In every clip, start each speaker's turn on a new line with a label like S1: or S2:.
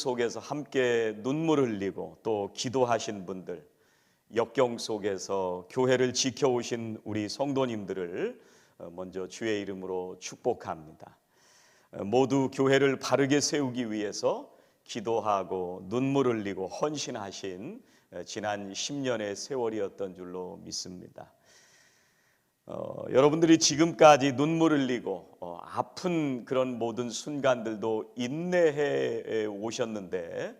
S1: 속에서 함께 눈물 흘리고 또 기도하신 분들, 역경 속에서 교회를 지켜오신 우리 성도님들을 먼저 주의 이름으로 축복합니다. 모두 교회를 바르게 세우기 위해서 기도하고 눈물 흘리고 헌신하신 지난 10년의 세월이었던 줄로 믿습니다. 여러분들이 지금까지 눈물 흘리고 아픈 그런 모든 순간들도 인내해 오셨는데,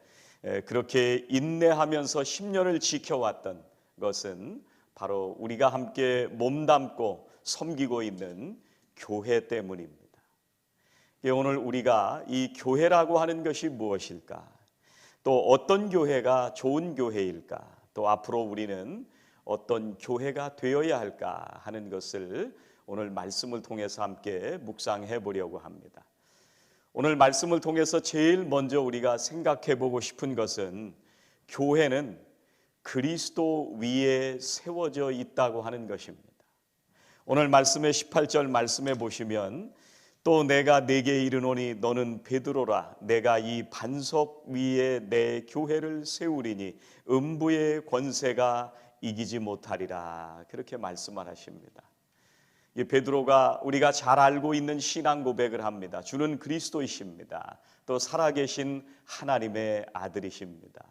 S1: 그렇게 인내하면서 10년을 지켜왔던 것은 바로 우리가 함께 몸담고 섬기고 있는 교회 때문입니다. 오늘 우리가 이 교회라고 하는 것이 무엇일까? 또 어떤 교회가 좋은 교회일까? 또 앞으로 우리는 어떤 교회가 되어야 할까 하는 것을 오늘 말씀을 통해서 함께 묵상해 보려고 합니다. 오늘 말씀을 통해서 제일 먼저 우리가 생각해 보고 싶은 것은 교회는 그리스도 위에 세워져 있다고 하는 것입니다. 오늘 말씀의 18절 말씀해 보시면, 또 내가 네게 이르노니 너는 베드로라. 내가 이 반석 위에 내 교회를 세우리니 음부의 권세가 이기지 못하리라. 그렇게 말씀을 하십니다. 이 베드로가 우리가 잘 알고 있는 신앙 고백을 합니다. 주는 그리스도이십니다. 또 살아계신 하나님의 아들이십니다.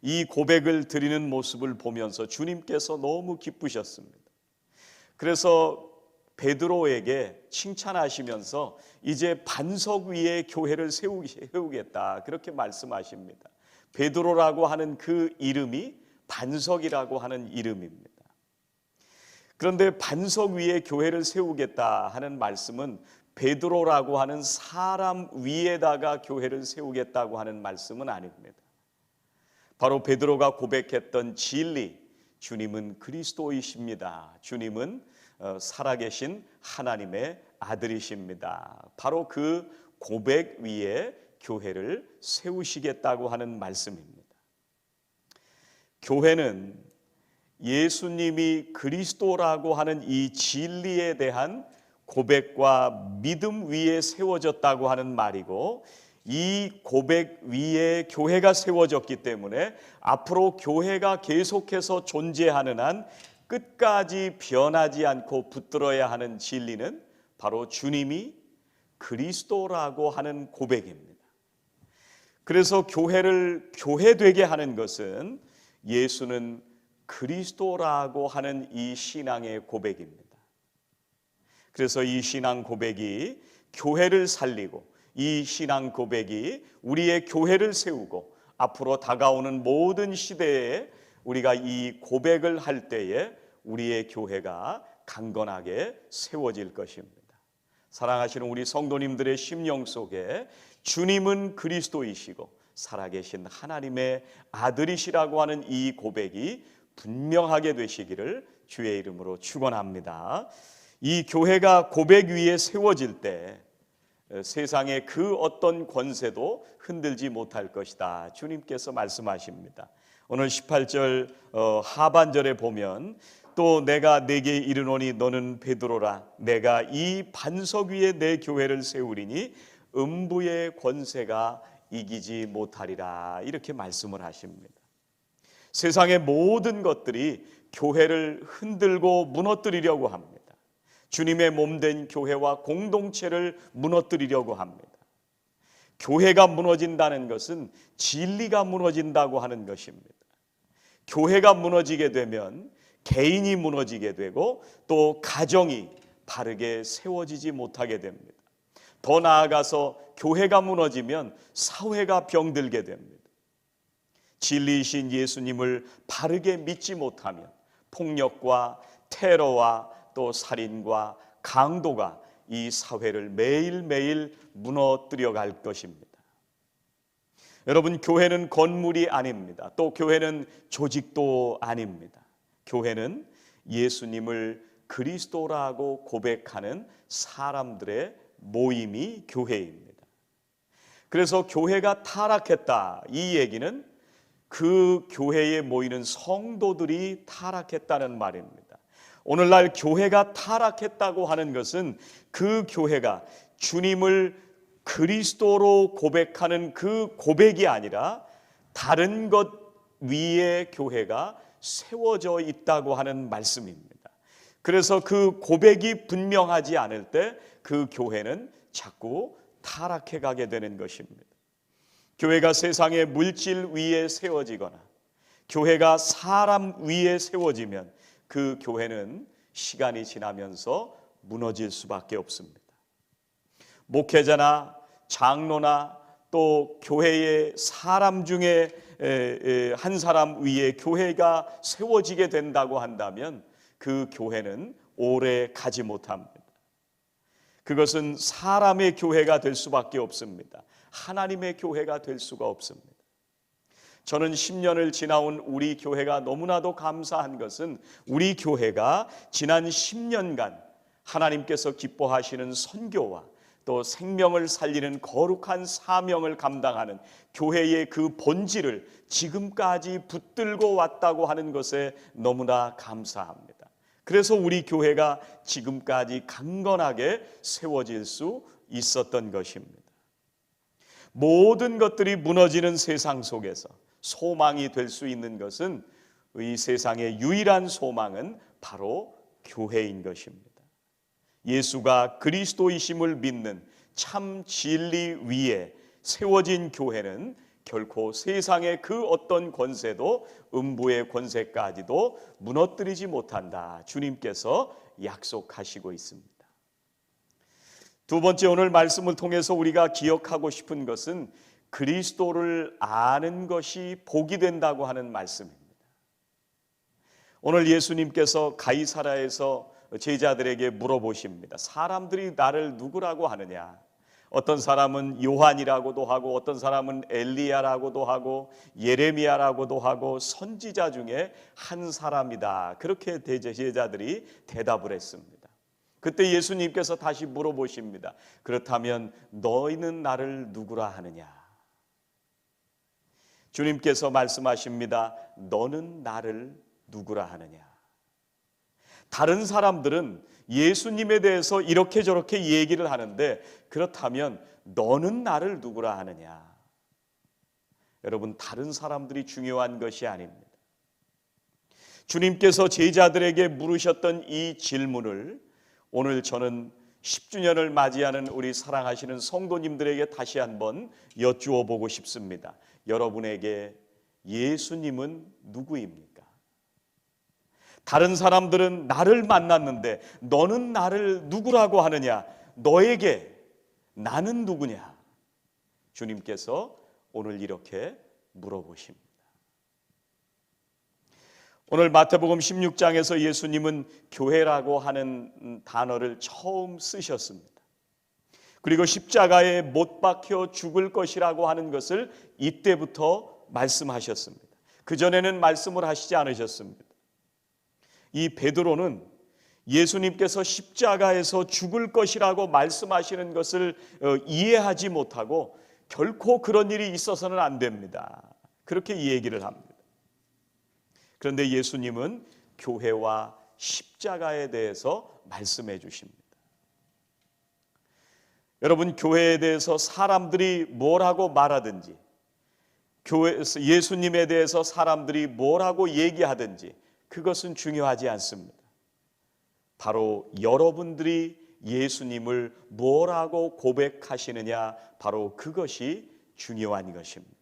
S1: 이 고백을 드리는 모습을 보면서 주님께서 너무 기쁘셨습니다. 그래서 베드로에게 칭찬하시면서 이제 반석 위에 교회를 세우겠다, 그렇게 말씀하십니다. 베드로라고 하는 그 이름이 반석이라고 하는 이름입니다. 그런데 반석 위에 교회를 세우겠다 하는 말씀은 베드로라고 하는 사람 위에다가 교회를 세우겠다고 하는 말씀은 아닙니다. 바로 베드로가 고백했던 진리, 주님은 그리스도이십니다. 주님은 살아계신 하나님의 아들이십니다. 바로 그 고백 위에 교회를 세우시겠다고 하는 말씀입니다. 교회는 예수님이 그리스도라고 하는 이 진리에 대한 고백과 믿음 위에 세워졌다고 하는 말이고, 이 고백 위에 교회가 세워졌기 때문에 앞으로 교회가 계속해서 존재하는 한 끝까지 변하지 않고 붙들어야 하는 진리는 바로 주님이 그리스도라고 하는 고백입니다. 그래서 교회를 교회되게 하는 것은 예수는 그리스도라고 하는 이 신앙의 고백입니다. 그래서 이 신앙 고백이 교회를 살리고, 이 신앙 고백이 우리의 교회를 세우고, 앞으로 다가오는 모든 시대에 우리가 이 고백을 할 때에 우리의 교회가 강건하게 세워질 것입니다. 사랑하시는 우리 성도님들의 심령 속에 주님은 그리스도이시고 살아계신 하나님의 아들이시라고 하는 이 고백이 분명하게 되시기를 주의 이름으로 축원합니다. 이 교회가 고백 위에 세워질 때 세상의 그 어떤 권세도 흔들지 못할 것이다, 주님께서 말씀하십니다. 오늘 18절 하반절에 보면, 또 내가 네게 이르노니 너는 베드로라. 내가 이 반석 위에 내 교회를 세우리니 음부의 권세가 이기지 못하리라, 이렇게 말씀을 하십니다. 세상의 모든 것들이 교회를 흔들고 무너뜨리려고 합니다. 주님의 몸된 교회와 공동체를 무너뜨리려고 합니다. 교회가 무너진다는 것은 진리가 무너진다고 하는 것입니다. 교회가 무너지게 되면 개인이 무너지게 되고, 또 가정이 바르게 세워지지 못하게 됩니다. 더 나아가서 교회가 무너지면 사회가 병들게 됩니다. 진리이신 예수님을 바르게 믿지 못하면 폭력과 테러와 또 살인과 강도가 이 사회를 매일매일 무너뜨려 갈 것입니다. 여러분, 교회는 건물이 아닙니다. 또 교회는 조직도 아닙니다. 교회는 예수님을 그리스도라고 고백하는 사람들의 모임이 교회입니다. 그래서 교회가 타락했다, 이 얘기는 그 교회에 모이는 성도들이 타락했다는 말입니다. 오늘날 교회가 타락했다고 하는 것은 그 교회가 주님을 그리스도로 고백하는 그 고백이 아니라 다른 것 위에 교회가 세워져 있다고 하는 말씀입니다. 그래서 그 고백이 분명하지 않을 때 그 교회는 자꾸 타락해 가게 되는 것입니다. 교회가 세상의 물질 위에 세워지거나 교회가 사람 위에 세워지면 그 교회는 시간이 지나면서 무너질 수밖에 없습니다. 목회자나 장로나 또 교회의 사람 중에 한 사람 위에 교회가 세워지게 된다고 한다면 그 교회는 오래 가지 못합니다. 그것은 사람의 교회가 될 수밖에 없습니다. 하나님의 교회가 될 수가 없습니다. 저는 10년을 지나온 우리 교회가 너무나도 감사한 것은 우리 교회가 지난 10년간 하나님께서 기뻐하시는 선교와 또 생명을 살리는 거룩한 사명을 감당하는 교회의 그 본질을 지금까지 붙들고 왔다고 하는 것에 너무나 감사합니다. 그래서 우리 교회가 지금까지 강건하게 세워질 수 있었던 것입니다. 모든 것들이 무너지는 세상 속에서 소망이 될 수 있는 것은 이 세상의 유일한 소망은 바로 교회인 것입니다. 예수가 그리스도이심을 믿는 참 진리 위에 세워진 교회는 결코 세상의 그 어떤 권세도 음부의 권세까지도 무너뜨리지 못한다. 주님께서 약속하시고 있습니다. 두 번째, 오늘 말씀을 통해서 우리가 기억하고 싶은 것은 그리스도를 아는 것이 복이 된다고 하는 말씀입니다. 오늘 예수님께서 가이사랴에서 제자들에게 물어보십니다. 사람들이 나를 누구라고 하느냐? 어떤 사람은 요한이라고도 하고 어떤 사람은 엘리야라고도 하고 예레미야라고도 하고 선지자 중에 한 사람이다. 그렇게 제자들이 대답을 했습니다. 그때 예수님께서 다시 물어보십니다. 그렇다면 너희는 나를 누구라 하느냐? 주님께서 말씀하십니다. 너는 나를 누구라 하느냐? 다른 사람들은 예수님에 대해서 이렇게 저렇게 얘기를 하는데 그렇다면 너는 나를 누구라 하느냐? 여러분, 다른 사람들이 중요한 것이 아닙니다. 주님께서 제자들에게 물으셨던 이 질문을 오늘 저는 10주년을 맞이하는 우리 사랑하시는 성도님들에게 다시 한번 여쭈어 보고 싶습니다. 여러분에게 예수님은 누구입니까? 다른 사람들은 나를 만났는데 너는 나를 누구라고 하느냐? 너에게 나는 누구냐? 주님께서 오늘 이렇게 물어보십니다. 오늘 마태복음 16장에서 예수님은 교회라고 하는 단어를 처음 쓰셨습니다. 그리고 십자가에 못 박혀 죽을 것이라고 하는 것을 이때부터 말씀하셨습니다. 그전에는 말씀을 하시지 않으셨습니다. 이 베드로는 예수님께서 십자가에서 죽을 것이라고 말씀하시는 것을 이해하지 못하고 결코 그런 일이 있어서는 안 됩니다. 그렇게 얘기를 합니다. 그런데 예수님은 교회와 십자가에 대해서 말씀해 주십니다. 여러분, 교회에 대해서 사람들이 뭐라고 말하든지 예수님에 대해서 사람들이 뭐라고 얘기하든지 그것은 중요하지 않습니다. 바로 여러분들이 예수님을 뭐라고 고백하시느냐, 바로 그것이 중요한 것입니다.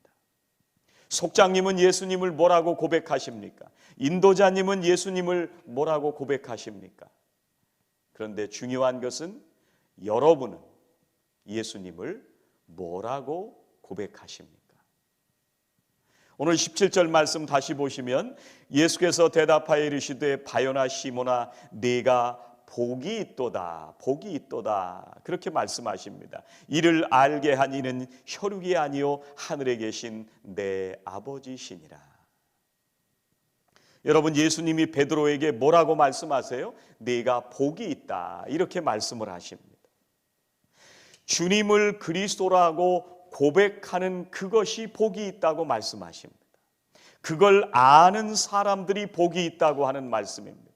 S1: 속장님은 예수님을 뭐라고 고백하십니까? 인도자님은 예수님을 뭐라고 고백하십니까? 그런데 중요한 것은 여러분은 예수님을 뭐라고 고백하십니까? 오늘 17절 말씀 다시 보시면 예수께서 대답하여 이르시되 바요나 시몬아 네가 복이 있도다, 복이 있도다, 그렇게 말씀하십니다. 이를 알게 한 이는 혈육이 아니요 하늘에 계신 내 아버지시니라. 여러분, 예수님이 베드로에게 뭐라고 말씀하세요? 네가 복이 있다, 이렇게 말씀을 하십니다. 주님을 그리스도라고 고백하는 그것이 복이 있다고 말씀하십니다. 그걸 아는 사람들이 복이 있다고 하는 말씀입니다.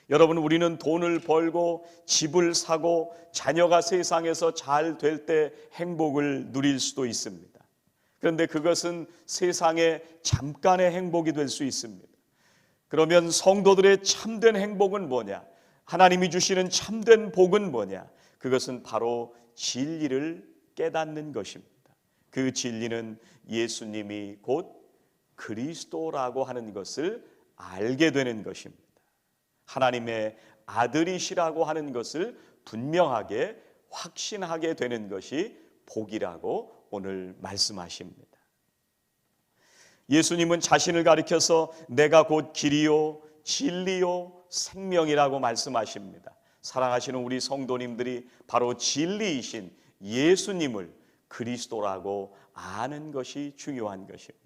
S1: 여러분, 우리는 돈을 벌고 집을 사고 자녀가 세상에서 잘 될 때 행복을 누릴 수도 있습니다. 그런데 그것은 세상의 잠깐의 행복이 될 수 있습니다. 그러면 성도들의 참된 행복은 뭐냐? 하나님이 주시는 참된 복은 뭐냐? 그것은 바로 진리를 깨닫는 것입니다. 그 진리는 예수님이 곧 그리스도라고 하는 것을 알게 되는 것입니다. 하나님의 아들이시라고 하는 것을 분명하게 확신하게 되는 것이 복이라고 오늘 말씀하십니다. 예수님은 자신을 가리켜서 내가 곧 길이요 진리요 생명이라고 말씀하십니다. 사랑하시는 우리 성도님들이 바로 진리이신 예수님을 그리스도라고 아는 것이 중요한 것입니다.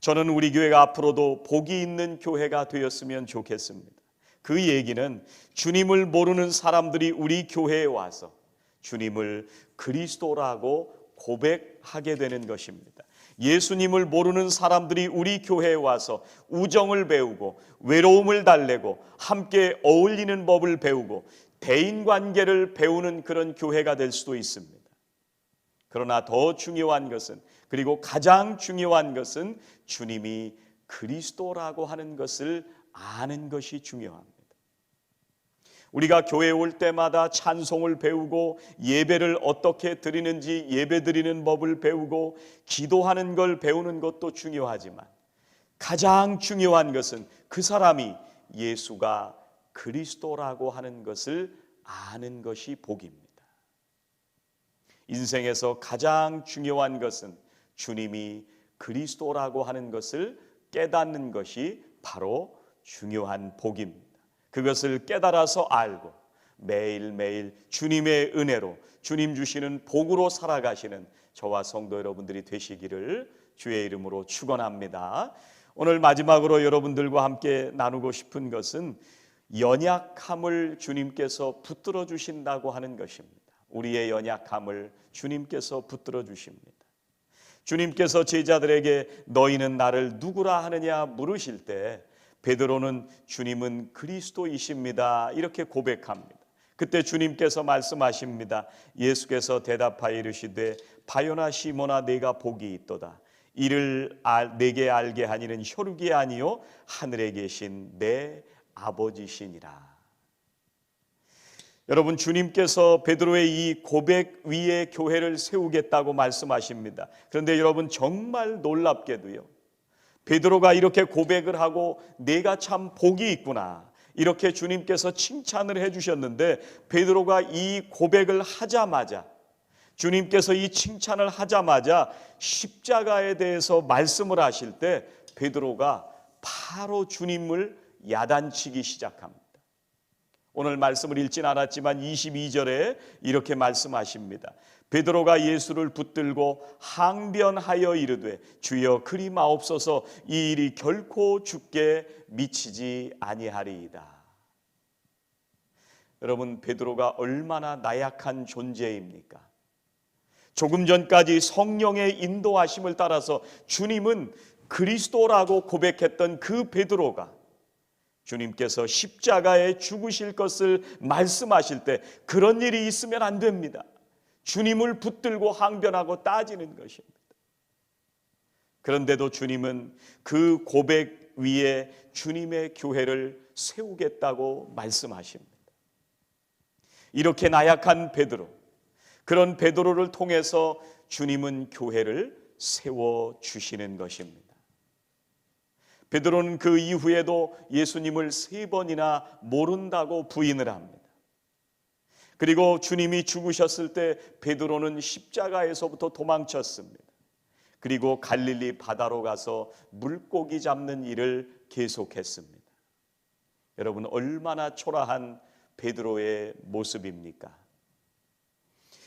S1: 저는 우리 교회가 앞으로도 복이 있는 교회가 되었으면 좋겠습니다. 그 얘기는 주님을 모르는 사람들이 우리 교회에 와서 주님을 그리스도라고 고백하게 되는 것입니다. 예수님을 모르는 사람들이 우리 교회에 와서 우정을 배우고 외로움을 달래고 함께 어울리는 법을 배우고 대인관계를 배우는 그런 교회가 될 수도 있습니다. 그러나 더 중요한 것은, 그리고 가장 중요한 것은 주님이 그리스도라고 하는 것을 아는 것이 중요합니다. 우리가 교회에 올 때마다 찬송을 배우고 예배를 어떻게 드리는지 예배 드리는 법을 배우고 기도하는 걸 배우는 것도 중요하지만 가장 중요한 것은 그 사람이 예수가 그리스도라고 하는 것을 아는 것이 복입니다. 인생에서 가장 중요한 것은 주님이 그리스도라고 하는 것을 깨닫는 것이 바로 중요한 복입니다. 그것을 깨달아서 알고 매일매일 주님의 은혜로 주님 주시는 복으로 살아가시는 저와 성도 여러분들이 되시기를 주의 이름으로 축원합니다. 오늘 마지막으로 여러분들과 함께 나누고 싶은 것은 연약함을 주님께서 붙들어 주신다고 하는 것입니다. 우리의 연약함을 주님께서 붙들어 주십니다. 주님께서 제자들에게 너희는 나를 누구라 하느냐 물으실 때 베드로는 주님은 그리스도이십니다 이렇게 고백합니다. 그때 주님께서 말씀하십니다. 예수께서 대답하여 이르시되 바요나 시몬아 네가 복이 있도다. 이를 내게 알게 하니는 혈육이 아니요 하늘에 계신 내 아버지시니라. 여러분, 주님께서 베드로의 이 고백 위에 교회를 세우겠다고 말씀하십니다. 그런데 여러분, 정말 놀랍게도요, 베드로가 이렇게 고백을 하고 내가 참 복이 있구나 이렇게 주님께서 칭찬을 해주셨는데 베드로가 이 고백을 하자마자, 주님께서 이 칭찬을 하자마자 십자가에 대해서 말씀을 하실 때 베드로가 바로 주님을 야단치기 시작합니다. 오늘 말씀을 읽진 않았지만 22절에 이렇게 말씀하십니다. 베드로가 예수를 붙들고 항변하여 이르되 주여 그리 마옵소서 이 일이 결코 주께 미치지 아니하리이다. 여러분, 베드로가 얼마나 나약한 존재입니까? 조금 전까지 성령의 인도하심을 따라서 주님은 그리스도라고 고백했던 그 베드로가 주님께서 십자가에 죽으실 것을 말씀하실 때 그런 일이 있으면 안 됩니다. 주님을 붙들고 항변하고 따지는 것입니다. 그런데도 주님은 그 고백 위에 주님의 교회를 세우겠다고 말씀하십니다. 이렇게 나약한 베드로, 그런 베드로를 통해서 주님은 교회를 세워주시는 것입니다. 베드로는 그 이후에도 예수님을 3번이나 모른다고 부인을 합니다. 그리고 주님이 죽으셨을 때 베드로는 십자가에서부터 도망쳤습니다. 그리고 갈릴리 바다로 가서 물고기 잡는 일을 계속했습니다. 여러분, 얼마나 초라한 베드로의 모습입니까?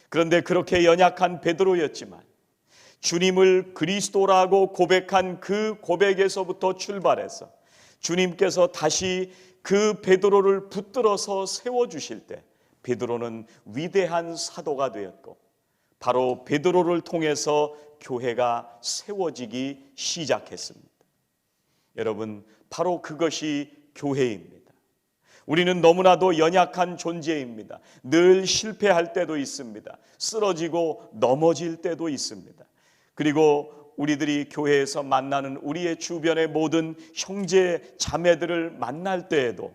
S1: 그런데 그렇게 연약한 베드로였지만 주님을 그리스도라고 고백한 그 고백에서부터 출발해서 주님께서 다시 그 베드로를 붙들어서 세워주실 때 베드로는 위대한 사도가 되었고 바로 베드로를 통해서 교회가 세워지기 시작했습니다. 여러분, 바로 그것이 교회입니다. 우리는 너무나도 연약한 존재입니다. 늘 실패할 때도 있습니다. 쓰러지고 넘어질 때도 있습니다. 그리고 우리들이 교회에서 만나는 우리의 주변의 모든 형제 자매들을 만날 때에도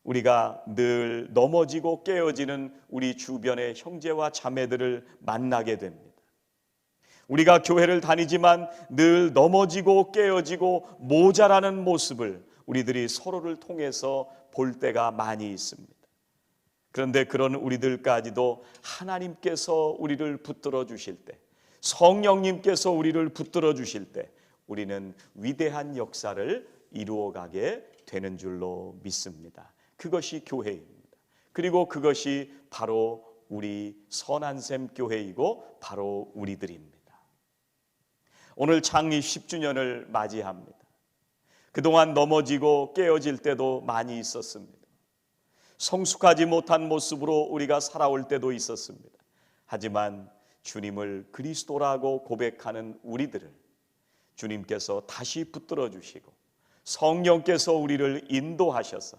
S1: 우리가 늘 넘어지고 깨어지는 우리 주변의 형제와 자매들을 만나게 됩니다. 우리가 교회를 다니지만 늘 넘어지고 깨어지고 모자라는 모습을 우리들이 서로를 통해서 볼 때가 많이 있습니다. 그런데 그런 우리들까지도 하나님께서 우리를 붙들어 주실 때, 성령님께서 우리를 붙들어 주실 때 우리는 위대한 역사를 이루어가게 되는 줄로 믿습니다. 그것이 교회입니다. 그리고 그것이 바로 우리 선한샘 교회이고 바로 우리들입니다. 오늘 창립 10주년을 맞이합니다. 그동안 넘어지고 깨어질 때도 많이 있었습니다. 성숙하지 못한 모습으로 우리가 살아올 때도 있었습니다. 하지만 주님을 그리스도라고 고백하는 우리들을 주님께서 다시 붙들어 주시고 성령께서 우리를 인도하셔서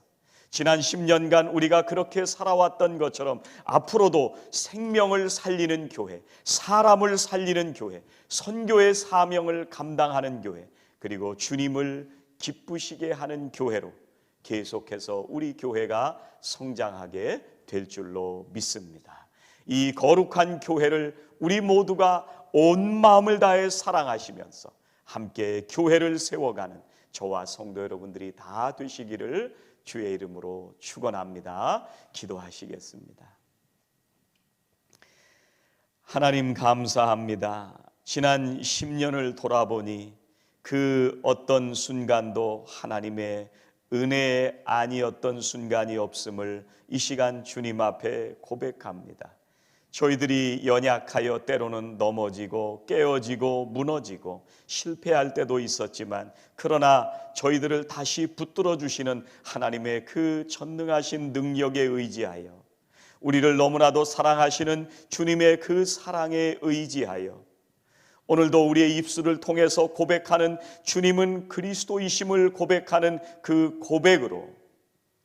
S1: 지난 10년간 우리가 그렇게 살아왔던 것처럼 앞으로도 생명을 살리는 교회, 사람을 살리는 교회, 선교의 사명을 감당하는 교회, 그리고 주님을 기쁘시게 하는 교회로 계속해서 우리 교회가 성장하게 될 줄로 믿습니다. 이 거룩한 교회를 우리 모두가 온 마음을 다해 사랑하시면서 함께 교회를 세워가는 저와 성도 여러분들이 다 되시기를 주의 이름으로 축원합니다. 기도하시겠습니다. 하나님 감사합니다. 지난 10년을 돌아보니 그 어떤 순간도 하나님의 은혜 아니었던 순간이 없음을 이 시간 주님 앞에 고백합니다. 저희들이 연약하여 때로는 넘어지고 깨어지고 무너지고 실패할 때도 있었지만 그러나 저희들을 다시 붙들어 주시는 하나님의 그 전능하신 능력에 의지하여 우리를 너무나도 사랑하시는 주님의 그 사랑에 의지하여 오늘도 우리의 입술을 통해서 고백하는 주님은 그리스도이심을 고백하는 그 고백으로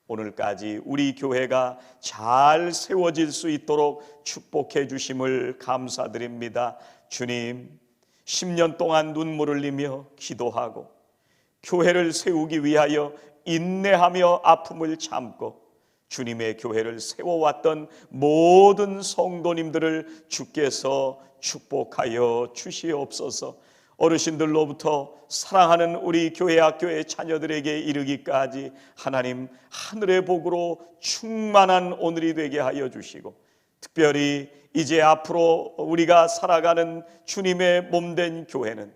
S1: 오늘까지 우리 교회가 잘 세워질 수 있도록 축복해 주심을 감사드립니다. 주님, 10년 동안 눈물을 흘리며 기도하고 교회를 세우기 위하여 인내하며 아픔을 참고 주님의 교회를 세워왔던 모든 성도님들을 주께서 축복하여 주시옵소서. 어르신들로부터 사랑하는 우리 교회 학교의 자녀들에게 이르기까지 하나님 하늘의 복으로 충만한 오늘이 되게 하여 주시고 특별히 이제 앞으로 우리가 살아가는 주님의 몸된 교회는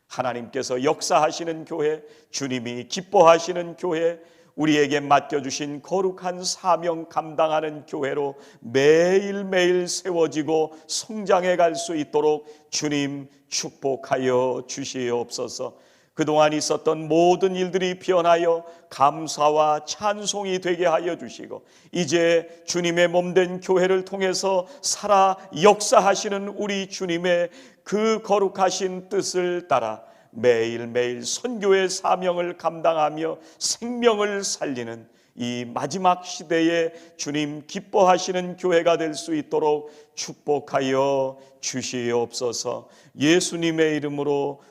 S1: 하나님께서 역사하시는 교회, 주님이 기뻐하시는 교회, 우리에게 맡겨주신 거룩한 사명 감당하는 교회로 매일매일 세워지고 성장해 갈 수 있도록 주님 축복하여 주시옵소서. 그동안 있었던 모든 일들이 변하여 감사와 찬송이 되게 하여 주시고 이제 주님의 몸된 교회를 통해서 살아 역사하시는 우리 주님의 그 거룩하신 뜻을 따라 매일매일 선교의 사명을 감당하며 생명을 살리는 이 마지막 시대에 주님 기뻐하시는 교회가 될 수 있도록 축복하여 주시옵소서. 예수님의 이름으로